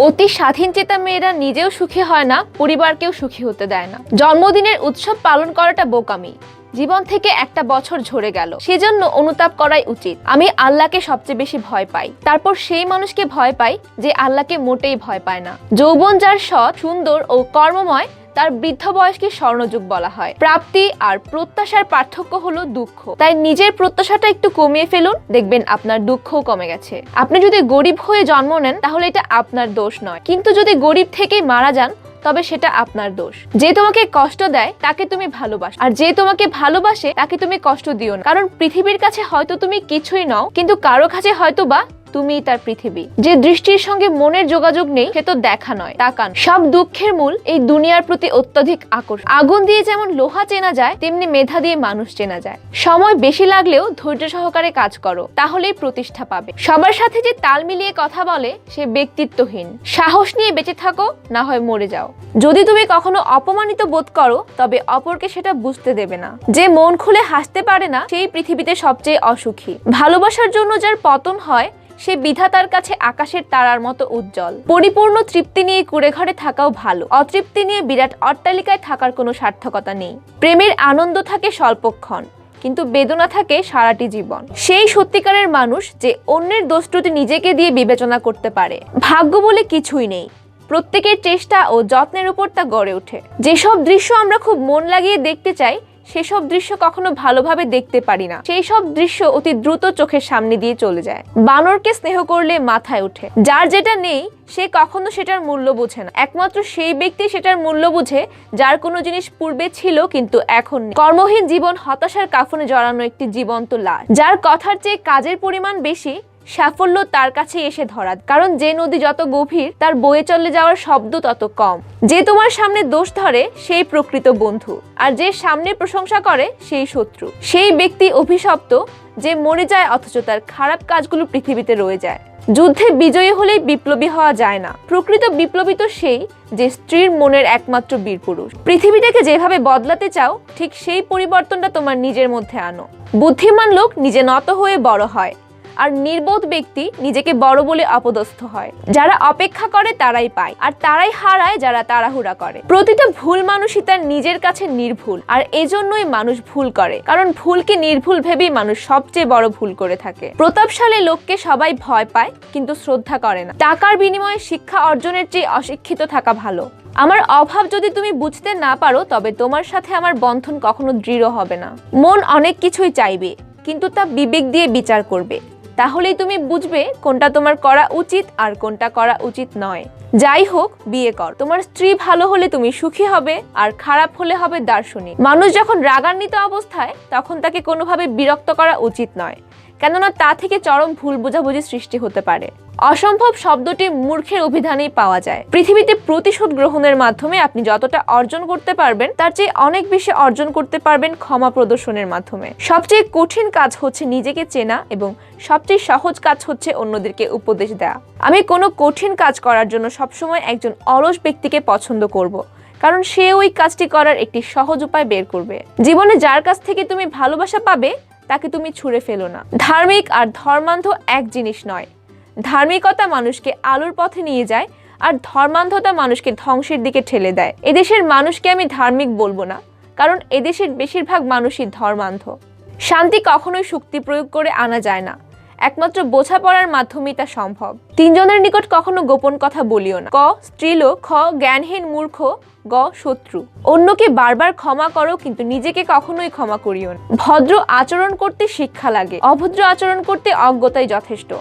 অতি স্বাধীনচেতা মেয়েরা নিজেও সুখী হয় না, পরিবারকেও সুখী হতে দেয় না। জন্মদিনের উৎসব পালন করাটা বোকামি। জীবন থেকে একটা বছর ঝরে গেল, সেজন্য অনুতাপ করাই উচিত। আমি আল্লাহকে সবচেয়ে বেশি ভয় পাই, তারপর সেই মানুষকে ভয় পাই যে আল্লাহকে মোটেই ভয় পায় না। যৌবন যার সৎ, সুন্দর ও কর্মময়, তার বৃদ্ধ বয়সকে স্বর্ণযুগ বলা হয়। প্রাপ্তি আর প্রত্যাশার পার্থক্য হলো দুঃখ। তাই নিজের প্রত্যাশাটা একটু কমিয়ে ফেলুন, দেখবেন আপনার দুঃখও কমে গেছে। আপনি যদি গরিব হয়ে জন্ম নেন তাহলে এটা আপনার দোষ নয়, কিন্তু যদি গরিব থেকেই মারা যান তবে সেটা আপনার দোষ। যে তোমাকে কষ্ট দেয় তাকে তুমি ভালোবাসো, আর যে তোমাকে ভালোবাসে তাকে তুমি কষ্ট দিও না। কারণ পৃথিবীর কাছে হয়তো তুমি কিছুই নও, কিন্তু কারো কাছে হয়তো বা তুমিই তার পৃথিবী। যে দৃষ্টির সঙ্গে মনের যোগাযোগ নেই সে তো দেখা নয়, তাকান। সব দুঃখের মূল এই দুনিয়ার প্রতি অত্যধিক আকর্ষণ। আগুন দিয়ে যেমন লোহা চেনা যায়, তেমনি মেধা দিয়ে মানুষ চেনা যায়। সময় বেশি লাগলেও ধৈর্য সহকারে কাজ করো, তাহলেই প্রতিষ্ঠা পাবে। সবার সাথে যে তাল মিলিয়ে কথা বলে সে ব্যক্তিত্বহীন। সাহস নিয়ে বেঁচে থাকো, না হয় মরে যাও। যদি তুমি কখনো অপমানিত বোধ করো তবে অপরকে সেটা বুঝতে দেবে না। যে মন খুলে হাসতে পারে না সেই পৃথিবীতে সবচেয়ে অসুখী। ভালোবাসার জন্য যার পতন হয় সে বিধাতার কাছে আকাশের তারার মতো উজ্জ্বল। পরিপূর্ণ তৃপ্তি নিয়ে কুড়ে ঘরে থাকাও ভালো, অতৃপ্তি নিয়ে বিরাট অট্টালিকায় থাকার কোনো সার্থকতা নেই। প্রেমের আনন্দ থাকে স্বল্পক্ষণ, কিন্তু বেদনা থাকে সারাটি জীবন। সেই সত্যিকারের মানুষ যে অন্যের দোষ ত্রুটি নিজেকে দিয়ে বিবেচনা করতে পারে। ভাগ্য বলে কিছুই নেই, প্রত্যেকের চেষ্টা ও যত্নের উপর তা গড়ে ওঠে। যেসব দৃশ্য আমরা খুব মন লাগিয়ে দেখতে চাই সেসব দৃশ্য কখনো ভালোভাবে দেখতে পারি না। সেই সব দৃশ্য অতি দ্রুত চোখের সামনে দিয়ে চলে যায়। বানরকে স্নেহ করলে মাথায় ওঠে। যার যেটা নেই সে কখনো সেটার মূল্য বোঝে না। একমাত্র সেই ব্যক্তি সেটার মূল্য বুঝে যার কোনো জিনিস পূর্বে ছিল কিন্তু এখন নেই। কর্মহীন জীবন হতাশার কাফনে জড়ানো একটি জীবন্ত লাশ। যার কথার চেয়ে কাজের পরিমাণ বেশি, সাফল্য তার কাছে এসে ধরা। কারণ যে নদী যত গভীর তার বয়ে চলে যাওয়ার শব্দ তত কম। যে তোমার সামনে দোষ ধরে সেই প্রকৃত বন্ধু, আর যে সামনে প্রশংসা করে সেই শত্রু। সেই ব্যক্তি অভিশপ্ত যে মরে যায় অথচ তার খারাপ কাজগুলো পৃথিবীতে রয়ে যায়। যুদ্ধে বিজয়ী হলেই বিপ্লবী হওয়া যায় না। প্রকৃত বিপ্লবী তো সেই যে স্ত্রীর মনের একমাত্র বীর পুরুষ। পৃথিবীটাকে যেভাবে বদলাতে চাও ঠিক সেই পরিবর্তনটা তোমার নিজের মধ্যে আনো। বুদ্ধিমান লোক নিজে নত হয়ে বড় হয়, আর নির্বোধ ব্যক্তি নিজেকে বড় বলে অপদস্থ হয়। যারা অপেক্ষা করে তারাই পায়, আর তারাই হারায় যারা তাড়াহুড়া করে। প্রতিটা ভুল মানুষই তার নিজের কাছে নির্ভুল, আর এজন্যই মানুষ ভুল করে। কারণ ভুলকে নির্ভুল ভেবেই মানুষ সবচেয়ে বড় ভুল করে থাকে। প্রতাপশালী লোককে সবাই ভয় পায় কিন্তু শ্রদ্ধা করে না। টাকার বিনিময়ে শিক্ষা অর্জনের চেয়ে অশিক্ষিত থাকা ভালো। আমার অভাব যদি তুমি বুঝতে না পারো তবে তোমার সাথে আমার বন্ধন কখনো দৃঢ় হবে না। মন অনেক কিছুই চাইবে, কিন্তু তা বিবেক দিয়ে বিচার করবে। তাহলেই তুমি বুঝবে কোনটা তোমার করা উচিত আর কোনটা করা উচিত নয়। যাই হোক, বিয়ে কর। তোমার স্ত্রী ভালো হলে তুমি সুখী হবে, আর খারাপ হলে হবে দার্শনিক। মানুষ যখন রাগান্বিত অবস্থায় তখন তাকে কোনোভাবে বিরক্ত করা উচিত নয়, কেননা তা থেকে চরম ভুল বোঝাবুঝি সৃষ্টি হতে পারে। অসম্ভব শব্দটি মূর্খের অভিধানেই পাওয়া যায়। পৃথিবীতে প্রতিশোধ গ্রহণের মাধ্যমে আপনি যতটা অর্জন করতে পারবেন তার চেয়ে অনেক বেশি অর্জন করতে পারবেন ক্ষমা প্রদর্শনের মাধ্যমে। সবচেয়ে কঠিন কাজ হচ্ছে নিজেকে চেনা, এবং সবচেয়ে সহজ কাজ হচ্ছে অন্যদেরকে উপদেশ দেওয়া। আমি কোনো কঠিন কাজ করার জন্য সবসময় একজন অলস ব্যক্তিকে পছন্দ করব, কারণ সে ওই কাজটি করার একটি সহজ উপায় বের করবে। জীবনে যার কাছ থেকে তুমি ভালোবাসা পাবে তাকে তুমি ছুঁড়ে ফেলো না। ধার্মিক আর ধর্মান্ধ এক জিনিস নয়। ধার্মিকতা মানুষকে আলোর পথে নিয়ে যায়, আর ধর্মান্ধতা মানুষকে ধ্বংসের দিকে ঠেলে দেয়। এদেশের মানুষকে আমি ধার্মিক বলবো না, কারণ এদেশের বেশিরভাগ মানুষই ধর্মান্ধ। শান্তি কখনোই শক্তি প্রয়োগ করে আনা যায় না, একমাত্র বোঝাপড়ার মাধ্যমেই তা সম্ভব। তিনজনের নিকট কখনো গোপন কথা বলিও না। ক স্ত্রীলোক, খ জ্ঞানহীন মূর্খ, গ শত্রু। অন্যকে বারবার ক্ষমা করো কিন্তু নিজেকে কখনোই ক্ষমা করিও না। ভদ্র আচরণ করতে শিক্ষা লাগে, অভদ্র আচরণ করতে অজ্ঞতাই যথেষ্ট।